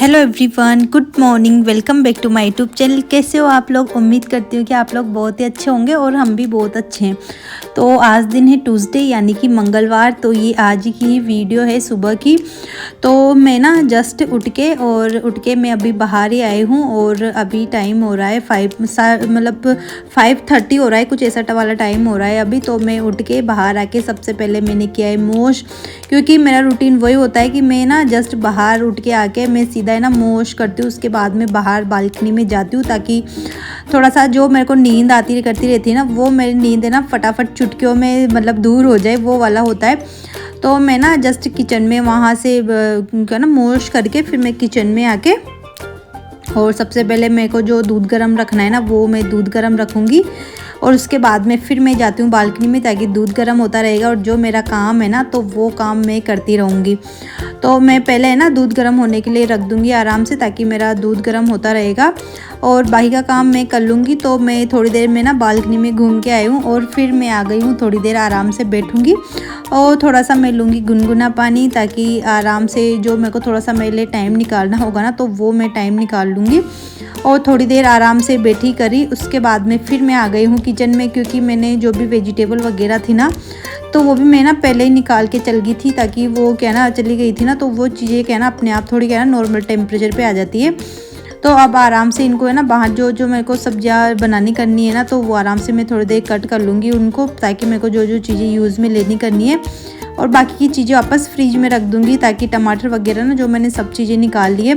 Hello everyone, good morning. Welcome back to my YouTube channel. कैसे हो आप लोग? उम्मीद करती हूँ कि आप लोग बहुत ही अच्छे होंगे और हम भी बहुत अच्छे हैं। तो आज दिन है ट्यूसडे यानी कि मंगलवार। तो ये आज की वीडियो है सुबह की। तो मैं ना जस्ट उठ के मैं अभी बाहर ही आई हूँ और अभी टाइम हो रहा है 5:30 हो रहा है, कुछ ऐसा वाला टाइम हो रहा है अभी। तो मैं उठ के बाहर आके सबसे पहले मैंने किया है वॉश, क्योंकि मेरा रूटीन वही होता है कि मैं ना जस्ट बाहर उठ के आके मैं सीधा है ना वॉश करती हूँ। उसके बाद मैं बाहर बालकनी में जाती हूँ ताकि थोड़ा सा जो मेरे को नींद आती करती रहती है ना, वो मेरी नींद है ना फटाफट चुटकियों में मतलब दूर हो जाए, वो वाला होता है। तो मैं ना जस्ट किचन में वहाँ से क्या ना वॉश करके फिर मैं किचन में आके और सबसे पहले मेरे को जो दूध गर्म रखना है ना, वो मैं दूध गर्म रखूँगी और उसके बाद में फिर मैं जाती हूँ बालकनी में ताकि दूध गर्म होता रहेगा और जो मेरा काम है ना तो वो काम मैं करती रहूँगी। तो मैं पहले है ना दूध गर्म होने के लिए रख दूँगी आराम से, ताकि मेरा दूध गर्म होता रहेगा और बाकी का काम मैं कर लूँगी। तो मैं थोड़ी देर में ना बालकनी में घूम के आई हूँ और फिर मैं आ गई हूँ, थोड़ी देर आराम से बैठूँगी और थोड़ा सा मैं लूँगी गुनगुना पानी, ताकि आराम से जो मेरे को थोड़ा सा मेरे लिए टाइम निकालना होगा ना तो वो मैं टाइम निकाल लूँगी। और थोड़ी देर आराम से बैठी करी। उसके बाद में फिर मैं आ गई हूँ किचन में, क्योंकि मैंने जो भी वेजिटेबल वगैरह थी ना तो वो भी मैं ना पहले ही निकाल के चल गई थी, ताकि वो क्या ना चली गई थी ना तो वो चीज़ें क्या ना अपने आप थोड़ी क्या ना नॉर्मल टेम्परेचर पे आ जाती है। तो अब आराम से इनको है ना बाहर जो मेरे को सब्जियां बनानी करनी है ना तो वो आराम से मैं थोड़ी देर कट कर लूँगी उनको, ताकि मेरे को जो चीज़ें यूज़ में लेनी करनी है और बाकी की चीज़ें वापस फ्रिज में रख दूँगी, ताकि टमाटर वगैरह ना जो मैंने सब चीज़ें निकाल ली है।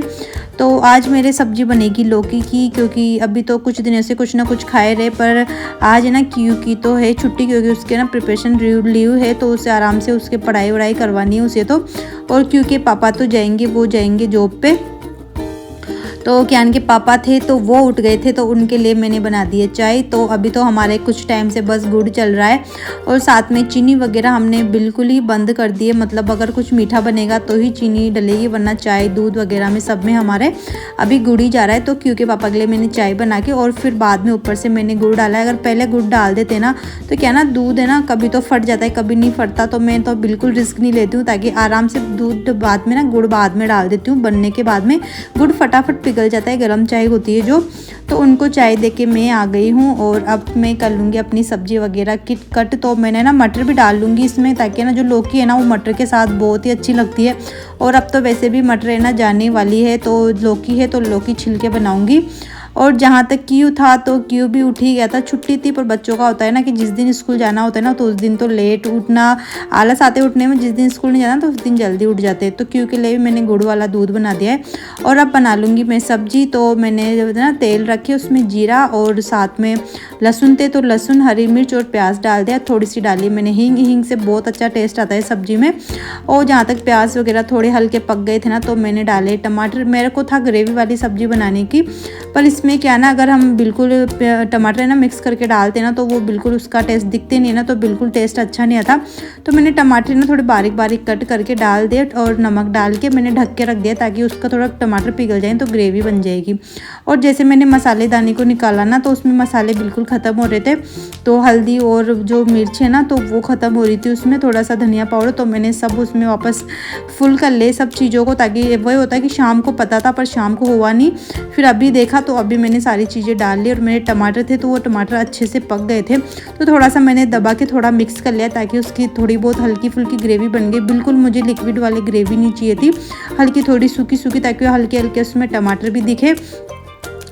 तो आज मेरे सब्जी बनेगी लौकी की, क्योंकि अभी तो कुछ दिनों से कुछ ना कुछ खाए रहे, पर आज है ना क्यू की तो है छुट्टी, क्योंकि उसके ना प्रिपरेशन लीव है तो उसे आराम से उसके पढ़ाई वढ़ाई करवानी है उसे तो। और क्योंकि पापा तो जाएंगे, वो जाएंगे जॉब पे। तो कियान के पापा थे तो वो उठ गए थे, तो उनके लिए मैंने बना दी है चाय। तो अभी तो हमारे कुछ टाइम से बस गुड़ चल रहा है और साथ में चीनी वगैरह हमने बिल्कुल ही बंद कर दी है। मतलब अगर कुछ मीठा बनेगा तो ही चीनी डलेगी, वरना चाय दूध वगैरह में सब में हमारे अभी गुड़ ही जा रहा है। तो क्योंकि पापा के लिए मैंने चाय बना के और फिर बाद में ऊपर से मैंने गुड़ डाला है। अगर पहले गुड़ डाल देते ना तो क्या ना दूध है ना कभी तो फट जाता है, कभी नहीं फटता। तो मैं तो बिल्कुल रिस्क नहीं लेती हूँ, ताकि आराम से दूध बाद में ना गुड़ बाद में डाल देती हूँ। बनने के बाद में गुड़ फटाफट पिघल जाता है, गरम चाय होती है जो। तो उनको चाय देके मैं आ गई हूँ और अब मैं कर लूँगी अपनी सब्जी वगैरह की कट। तो मैंने ना मटर भी डाल लूँगी इसमें, ताकि ना जो लौकी है ना वो मटर के साथ बहुत ही अच्छी लगती है। और अब तो वैसे भी मटर है ना जाने वाली है, तो लौकी है तो लौकी छिल के बनाऊँगी। और जहाँ तक क्यू था तो क्यू भी उठ ही गया था, छुट्टी थी। पर बच्चों का होता है ना कि जिस दिन स्कूल जाना होता है ना तो उस दिन तो लेट उठना, आलस आते उठने में। जिस दिन स्कूल नहीं जाना तो उस दिन जल्दी उठ जाते हैं। तो क्यू के लिए भी मैंने गुड़ वाला दूध बना दिया है और अब बना लूँगी मैं सब्जी। तो मैंने ना तेल रखे, उसमें जीरा और साथ में लहसुन थे, तो लहसुन हरी मिर्च और प्याज डाल दिया। थोड़ी सी डाली मैंने हींग, हींग से बहुत अच्छा टेस्ट आता है सब्जी में। और जहाँ तक प्याज वगैरह थोड़े हल्के पक गए थे ना तो मैंने डाले टमाटर। मेरे को था ग्रेवी वाली सब्जी बनाने की, पर इसमें क्या ना अगर हम बिल्कुल टमाटर ना मिक्स करके डालते ना तो वो बिल्कुल उसका टेस्ट दिखते नहीं ना, तो बिल्कुल टेस्ट अच्छा नहीं आता। तो मैंने टमाटर ना थोड़े बारीक बारीक कट करके डाल दिए और नमक डाल के मैंने ढक के रख दिया, ताकि उसका थोड़ा टमाटर पिघल जाए तो ग्रेवी बन जाएगी। और जैसे मैंने मसालेदानी को निकाला ना तो उसमें मसाले बिल्कुल ख़त्म हो रहे थे। तो हल्दी और जो मिर्च है ना तो वो ख़त्म हो रही थी, उसमें थोड़ा सा धनिया पाउडर। तो मैंने सब उसमें वापस फुल कर ले सब चीज़ों को, ताकि वही होता है कि शाम को पता था पर शाम को हुआ नहीं। फिर अभी देखा तो अभी मैंने सारी चीज़ें डाल ली और मेरे टमाटर थे तो वो टमाटर अच्छे से पक गए थे। तो थोड़ा सा मैंने दबा के थोड़ा मिक्स कर लिया, ताकि उसकी थोड़ी बहुत हल्की फुल्की ग्रेवी बन गई। बिल्कुल मुझे लिक्विड वाली ग्रेवी नहीं चाहिए थी, हल्की थोड़ी सूखी सूखी, ताकि हल्के हल्के उसमें टमाटर भी दिखे।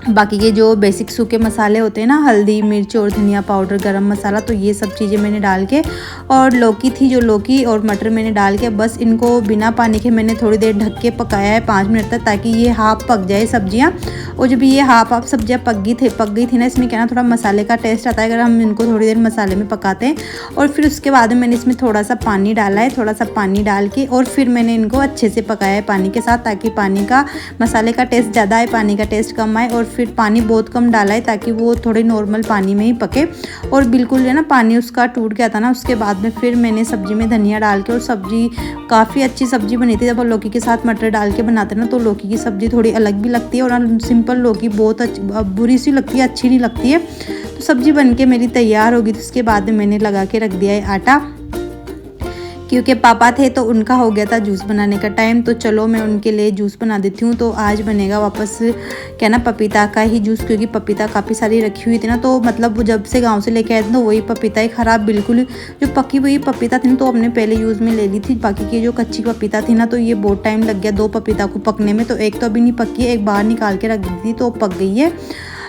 बाकी के जो बेसिक सूखे मसाले होते हैं ना, हल्दी मिर्च और धनिया पाउडर, गरम मसाला, तो ये सब चीज़ें मैंने डाल के और लौकी थी जो लौकी और मटर मैंने डाल के बस इनको बिना पानी के मैंने थोड़ी देर ढक के पकाया है 5 मिनट तक, ताकि ये हाफ पक जाए सब्जियां। और जब ये हाफ सब्जियां पक गई थी ना, इसमें क्या ना थोड़ा मसाले का टेस्ट आता है अगर हम इनको थोड़ी देर मसाले में पकाते हैं। और फिर उसके बाद मैंने इसमें थोड़ा सा पानी डाला है, थोड़ा सा पानी डाल के और फिर मैंने इनको अच्छे से पकाया है पानी के साथ, ताकि पानी का मसाले का टेस्ट ज़्यादा है, पानी का टेस्ट कम आए। और फिर पानी बहुत कम डाला है ताकि वो थोड़े नॉर्मल पानी में ही पके। और बिल्कुल है ना पानी उसका टूट गया था ना, उसके बाद में फिर मैंने सब्जी में धनिया डाल के, और सब्जी काफ़ी अच्छी सब्जी बनी थी। जब लौकी के साथ मटर डाल के बनाते ना तो लौकी की सब्ज़ी थोड़ी अलग भी लगती है, और सिंपल लौकी बहुत बुरी सी लगती है, अच्छी नहीं लगती है। तो सब्ज़ी बन के मेरी तैयार होगी। तो उसके बाद में मैंने लगा के रख दिया है आटा, क्योंकि पापा थे तो उनका हो गया था जूस बनाने का टाइम, तो चलो मैं उनके लिए जूस बना देती हूँ। तो आज बनेगा वापस क्या ना पपीता का ही जूस, क्योंकि पपीता काफ़ी सारी रखी हुई थी ना, तो मतलब जब से गांव से लेके आए थे तो वही पपीता ही ख़राब बिल्कुल, जो पकी हुई पपीता थी ना तो हमने पहले यूज़ में ले ली थी, बाकी की जो कच्ची पपीता थी ना तो ये बहुत टाइम लग गया 2 पपीता को पकने में। तो एक तो अभी नहीं पकी है, एक बाहर निकाल के रख दी थी तो पक गई है।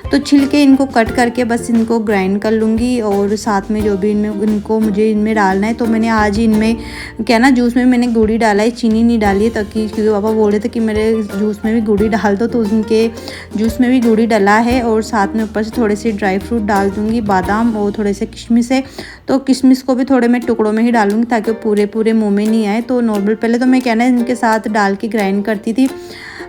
तो छिलके इनको कट करके बस इनको ग्राइंड कर लूँगी, और साथ में जो भी मुझे इनमें डालना है। तो मैंने आज इनमें क्या ना जूस में मैंने गुड़ी डाला है, चीनी नहीं डाली है, ताकि क्योंकि पापा बोल रहे थे कि मेरे जूस में भी गुड़ी डाल दो, तो उनके जूस में भी गुड़ी डाला है। और साथ में ऊपर से थोड़े से ड्राई फ्रूट डाल दूँगी, बादाम और थोड़े से किशमिश है। तो किशमिश को भी थोड़े मैं टुकड़ों में ही डालूँगी ताकि पूरे मुँह में नहीं आए। तो नॉर्मल पहले तो मैं क्या ना इनके साथ डाल के ग्राइंड करती थी,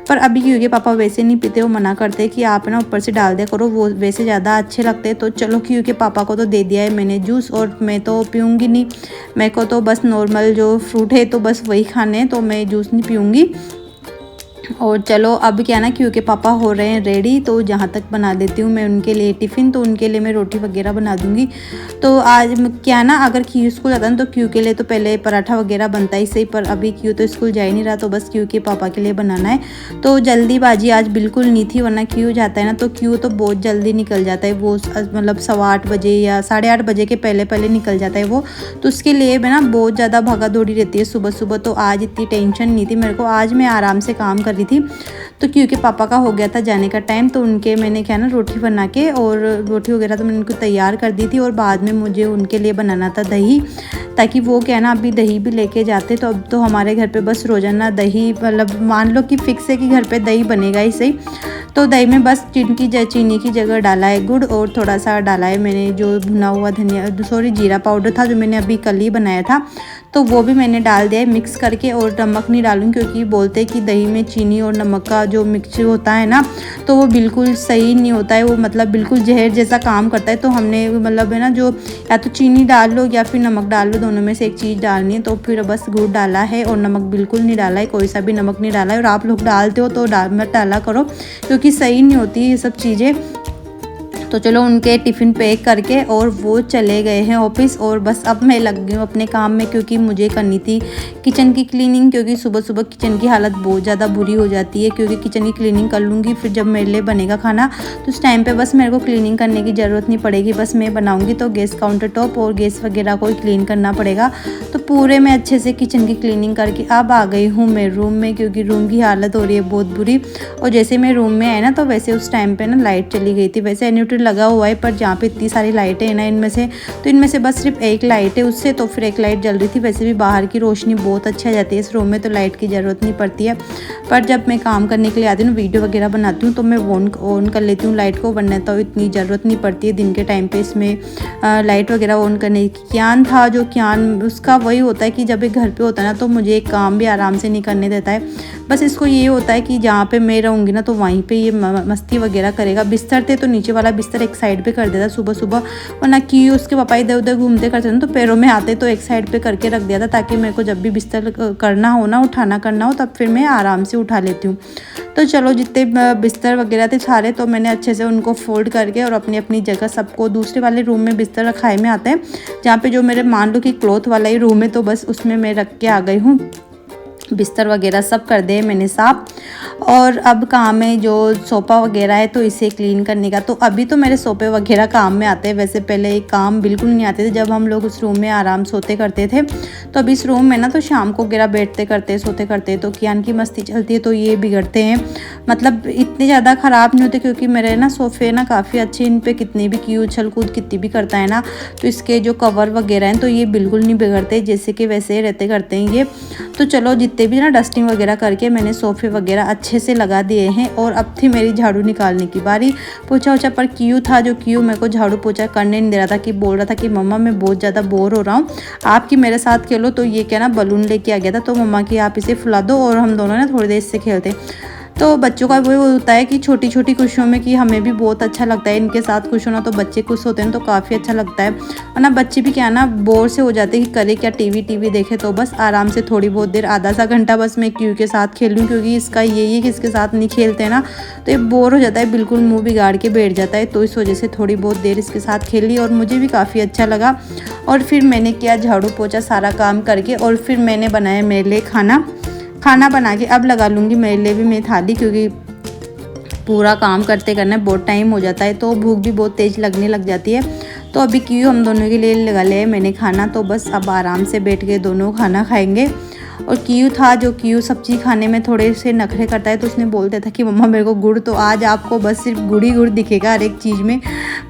पर अभी क्योंकि पापा वैसे नहीं पीते, वो मना करते हैं कि आप ना ऊपर से डाल दिया करो, वो वैसे ज़्यादा अच्छे लगते हैं। तो चलो क्योंकि पापा को तो दे दिया है मैंने जूस, और मैं तो पीऊँगी नहीं, मेरे को तो बस नॉर्मल जो फ्रूट है तो बस वही खाने हैं, तो मैं जूस नहीं पीऊँगी। और चलो अब क्या ना क्योंकि पापा हो रहे हैं रेडी, तो जहाँ तक बना देती हूँ मैं उनके लिए टिफ़िन। तो उनके लिए मैं रोटी वगैरह बना दूँगी। तो आज क्या ना अगर क्यू स्कूल जाता ना तो क्यू के लिए तो पहले पराठा वगैरह बनता ही सही, पर अभी क्यू तो स्कूल जा ही नहीं रहा, तो बस क्यू के पापा के लिए बनाना है। तो जल्दीबाजी आज बिल्कुल नहीं थी, वरना क्यू जाता है ना तो क्यू तो बहुत जल्दी निकल जाता है, वो मतलब 8:15 बजे या 8:30 बजे के पहले निकल जाता है वो। तो उसके लिए ना बहुत ज़्यादा भागा दौड़ी रहती है सुबह सुबह। तो आज इतनी टेंशन नहीं थी मेरे को, आज मैं आराम से काम कर रही थी। तो क्योंकि पापा का हो गया था जाने का टाइम, तो उनके मैंने क्या ना रोटी बना के, और रोटी वगैरह तो मैंने उनको तैयार कर दी थी, और बाद में मुझे उनके लिए बनाना था दही, ताकि वो क्या ना अभी दही भी लेके जाते। तो अब तो हमारे घर पे बस रोज़ाना दही, मतलब मान लो कि फिक्स है कि घर पे दही बनेगा ही सही। तो दही में बस चीनी की जगह डाला है गुड़, और थोड़ा सा डाला है मैंने जो भुना हुआ जीरा पाउडर था जो मैंने अभी कल ही बनाया था, तो वो भी मैंने डाल दिया है मिक्स करके। और नमक नहीं डालूँ क्योंकि बोलते हैं कि दही में चीनी और नमक का जो मिक्सचर होता है ना तो वो बिल्कुल सही नहीं होता है, वो मतलब बिल्कुल जहर जैसा काम करता है। तो हमने मतलब है ना जो या तो चीनी डाल लो या फिर नमक डाल लो, दोनों में से एक चीज़ डालनी है। तो फिर बस गुड़ डाला है और नमक बिल्कुल नहीं डाला है, कोई सा भी नमक नहीं डाला है। और आप लोग डालते हो तो मत डाला करो, क्योंकि सही नहीं होती ये सब चीज़ें। तो चलो उनके टिफ़िन पैक करके और वो चले गए हैं ऑफिस, और बस अब मैं लग गई हूँ अपने काम में, क्योंकि मुझे करनी थी किचन की क्लीनिंग। क्योंकि सुबह सुबह किचन की हालत बहुत ज़्यादा बुरी हो जाती है, क्योंकि किचन की क्लीनिंग कर लूँगी फिर जब मेरे लिए बनेगा खाना तो उस टाइम पे बस मेरे को क्लीनिंग करने की ज़रूरत नहीं पड़ेगी। बस मैं बनाऊँगी तो गैस काउंटर टॉप और गैस वगैरह को ही क्लीन करना पड़ेगा। तो पूरे मैं अच्छे से किचन की क्लीनिंग करके अब आ गई हूँ मैं रूम में, क्योंकि रूम की हालत हो रही है बहुत बुरी। और जैसे मैं रूम में आए ना तो वैसे उस टाइम पर ना लाइट चली गई थी। वैसे इन्वर्टर लगा हुआ है, पर जहाँ पे इतनी सारी लाइटें हैं ना इनमें से बस सिर्फ एक लाइट है उससे, तो फिर एक लाइट जल रही थी। वैसे भी बाहर की रोशनी बहुत अच्छी आ जाती है इस रूम में, तो लाइट की ज़रूरत नहीं पड़ती है। पर जब मैं काम करने के लिए आती हूँ, वीडियो वगैरह बनाती हूँ, तो मैं ऑन कर लेती हूँ लाइट को, वरना तो इतनी ज़रूरत नहीं पड़ती है दिन के टाइम पे इसमें लाइट वगैरह ऑन करने की। ज्ञान था जो ज्ञान उसका वही होता है कि जब एक घर पर होता है ना तो मुझे एक काम भी आराम से नहीं करने देता है। बस इसको ये होता है कि जहाँ पे मैं रहूँगी ना तो वहीं पे ये मस्ती वगैरह करेगा। बिस्तर थे तो नीचे वाला बिस्तर एक साइड पे कर देता सुबह सुबह, वरना कि उसके पापा इधर उधर घूमते करते ना तो पैरों में आते, तो एक साइड पे करके रख दिया था, ताकि मेरे को जब भी बिस्तर करना हो ना उठाना करना हो तब फिर मैं आराम से उठा लेती हूँ। तो चलो जितने बिस्तर वगैरह थे सारे तो मैंने अच्छे से उनको फोल्ड करके और अपनी अपनी जगह सबको दूसरे वाले रूम में बिस्तर रखाए में आते हैं, जहाँ पे जो मेरे मान लो कि क्लॉथ वाला ही रूम है, तो बस उसमें मैं रख के आ गई हूँ। बिस्तर वगैरह सब कर दे मैंने साफ। और अब काम है जो सोफ़ा वगैरह है तो इसे क्लीन करने का। तो अभी तो मेरे सोफ़े वगैरह काम में आते हैं, वैसे पहले एक काम बिल्कुल नहीं आते थे जब हम लोग उस रूम में आराम सोते करते थे। तो अभी इस रूम में ना तो शाम को वगैरह बैठते करते सोते करते तो कियान की मस्ती चलती है, तो ये बिगड़ते हैं। मतलब इतने ज़्यादा ख़राब नहीं होते क्योंकि मेरे ना सोफ़े ना काफ़ी अच्छे, इन पर कितनी भी की उछल कूद कितनी भी करता है ना तो इसके जो कवर वगैरह हैं तो ये बिल्कुल नहीं बिगड़ते, जैसे कि वैसे रहते करते हैं ये। तो चलो जितने भी ना डस्टिंग वगैरह करके मैंने सोफ़े वगैरह अच्छे से लगा दिए हैं, और अब थी मेरी झाड़ू निकालने की बारी। पोछा ओछा पर क्यू था जो क्यू मेरे को झाड़ू पोछा करने नहीं दे रहा था, कि बोल रहा था कि मम्मा मैं बहुत ज़्यादा बोर हो रहा हूँ, आपकी मेरे साथ खेलो। तो ये क्या ना बलून लेके आ गया था, तो मम्मा की आप इसे फुला दो और हम दोनों ना थोड़ी देर इससे खेलते। तो बच्चों का वो होता है कि छोटी छोटी खुशियों में कि हमें भी बहुत अच्छा लगता है इनके साथ खुश होना, तो बच्चे खुश होते हैं तो काफ़ी अच्छा लगता है। वरना बच्चे भी क्या ना बोर से हो जाते हैं कि करे क्या, टीवी देखे। तो बस आराम से थोड़ी बहुत देर, आधा सा घंटा बस मैं क्यू के साथ खेलूँ, क्योंकि इसका यही है कि इसके साथ नहीं खेलते ना तो ये बोर हो जाता है, बिल्कुल मुँह बिगाड़ के बैठ जाता है। तो इस वजह से थोड़ी बहुत देर इसके साथ खेली और मुझे भी काफ़ी अच्छा लगा। और फिर मैंने किया झाड़ू पोछा सारा काम करके, और फिर मैंने बनाया मेरे लिए खाना बना के अब लगा लूँगी मेरे लिए भी मैं थाली, क्योंकि पूरा काम करते करने बहुत टाइम हो जाता है तो भूख भी बहुत तेज़ लगने लग जाती है। तो अभी क्यों हम दोनों के लिए लगा लिया मैंने खाना, तो बस अब आराम से बैठ के दोनों खाना खाएंगे। और क्यू था जो क्यू सब्जी खाने में थोड़े से नखरे करता है, तो उसने बोलता था कि मम्मा मेरे को गुड़, तो आज आपको बस सिर्फ गुड़ ही गुड़ दिखेगा हर एक चीज़ में।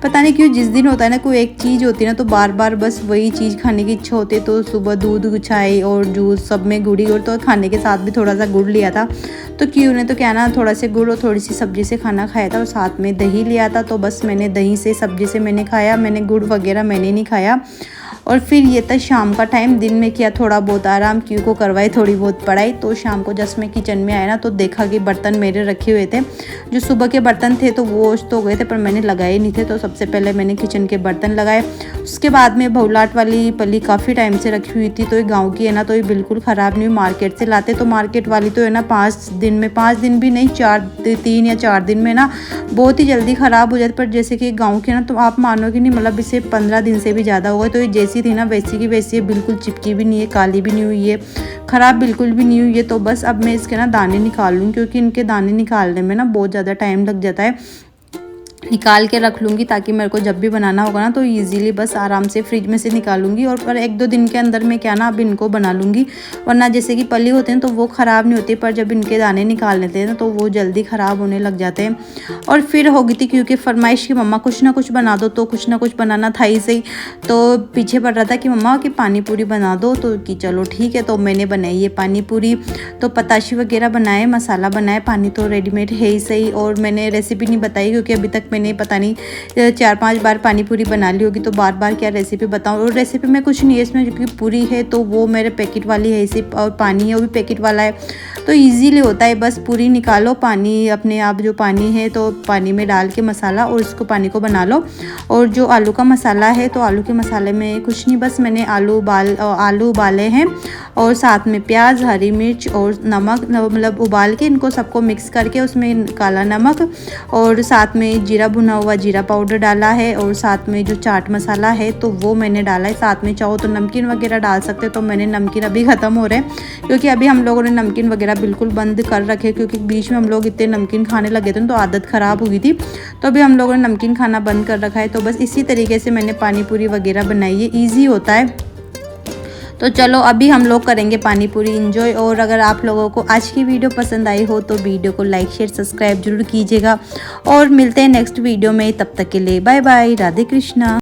पता नहीं क्यों जिस दिन होता है ना कोई एक चीज़ होती है ना तो बार बार बस वही चीज़ खाने की इच्छा होती है। तो सुबह दूध चाय और जूस सब में गुड़ ही गुड़, तो खाने के साथ भी थोड़ा सा गुड़ लिया था। तो क्यू ने तो क्या ना थोड़ा से गुड़ और थोड़ी सी सब्जी से खाना खाया था और साथ में दही लिया था। तो बस मैंने दही से सब्जी से मैंने खाया, मैंने गुड़ वगैरह मैंने नहीं खाया। और फिर ये था शाम का टाइम, दिन में किया थोड़ा बहुत आराम, क्यू को करवाई थोड़ी बहुत पढ़ाई। तो शाम को जस्ट मैं किचन में आया ना तो देखा कि बर्तन मेरे रखे हुए थे, जो सुबह के बर्तन थे तो वो तो गए थे पर मैंने लगाए नहीं थे। तो सबसे पहले मैंने किचन के बर्तन लगाए, उसके बाद में बहुलाट वाली पली काफ़ी टाइम से रखी हुई थी, तो ये गाँव की है ना तो ये बिल्कुल ख़राब नहीं हुई, मार्केट से लाते। तो मार्केट वाली तो है ना 5 दिन में, 5 दिन भी नहीं, 3 या 4 दिन में ना बहुत ही जल्दी ख़राब हो जाती। पर जैसे कि गाँव की ना तो आप मानोगे नहीं, मतलब इसे 15 दिन से भी ज़्यादा हो गए। तो ये जैसी थी ना वैसी की वैसी है, बिल्कुल चिपकी भी नहीं है, काली भी नहीं हुई है, ख़राब बिल्कुल भी नहीं हुई है। तो बस अब मैं इसके ना दाने निकाल लूँ, क्योंकि इनके दाने निकालने में ना बहुत ज़्यादा टाइम लग जाता है। निकाल के रख लूँगी ताकि मेरे को जब भी बनाना होगा ना तो इजीली बस आराम से फ्रिज में से निकालूंगी। और पर 1-2 दिन के अंदर में क्या ना अब इनको बना लूँगी, वरना जैसे कि पली होते हैं तो वो ख़राब नहीं होती, पर जब इनके दाने निकाल लेते हैं ना तो वो जल्दी ख़राब होने लग जाते हैं। और फिर हो गई थी क्योंकि फरमाइश की मम्मा कुछ ना कुछ बना दो, तो कुछ ना कुछ बनाना था ही सही। तो पीछे पड़ रहा था कि मम्मा कि पानी पूरी बना दो, तो कि चलो ठीक है। तो मैंने बनाई ये पानी पूरी, तो पताशी वगैरह बनाए, मसाला बनाए, पानी तो रेडीमेड है ही सही। और मैंने रेसिपी नहीं बताई क्योंकि अभी तक मैंने पता नहीं 4-5 बार पानी पूरी बना ली होगी, तो बार बार क्या रेसिपी बताऊं। और रेसिपी में कुछ नहीं है इसमें, क्योंकि पूरी है तो वो मेरे पैकेट वाली है इसी, और पानी है वो भी पैकेट वाला है, तो इजीली होता है। बस पूरी निकालो, पानी अपने आप जो पानी है तो पानी में डाल के मसाला और उसको पानी को बना लो। और जो आलू का मसाला है तो आलू के मसाले में कुछ नहीं, बस मैंने आलू उबाले हैं और साथ में प्याज, हरी मिर्च और नमक, मतलब उबाल के इनको सबको मिक्स करके उसमें काला नमक और साथ में जीरा भुना हुआ जीरा पाउडर डाला है, और साथ में जो चाट मसाला है तो वो मैंने डाला है। साथ में चाहो तो नमकीन वगैरह डाल सकते हो, तो मैंने नमकीन अभी ख़त्म हो रहे हैं क्योंकि अभी हम लोगों ने नमकीन वगैरह बिल्कुल बंद कर रखे, क्योंकि बीच में हम लोग इतने नमकीन खाने लगे थे तो आदत ख़राब हो गई थी। तो अभी हम लोगों ने नमकीन खाना बंद कर रखा है। तो बस इसी तरीके से मैंने पानी पूरी वगैरह बनाई है, ईजी होता है। तो चलो अभी हम लोग करेंगे पानी पूरी इंजॉय। और अगर आप लोगों को आज की वीडियो पसंद आई हो तो वीडियो को लाइक शेयर सब्सक्राइब जरूर कीजिएगा, और मिलते हैं नेक्स्ट वीडियो में। तब तक के लिए बाय बाय, राधे कृष्णा।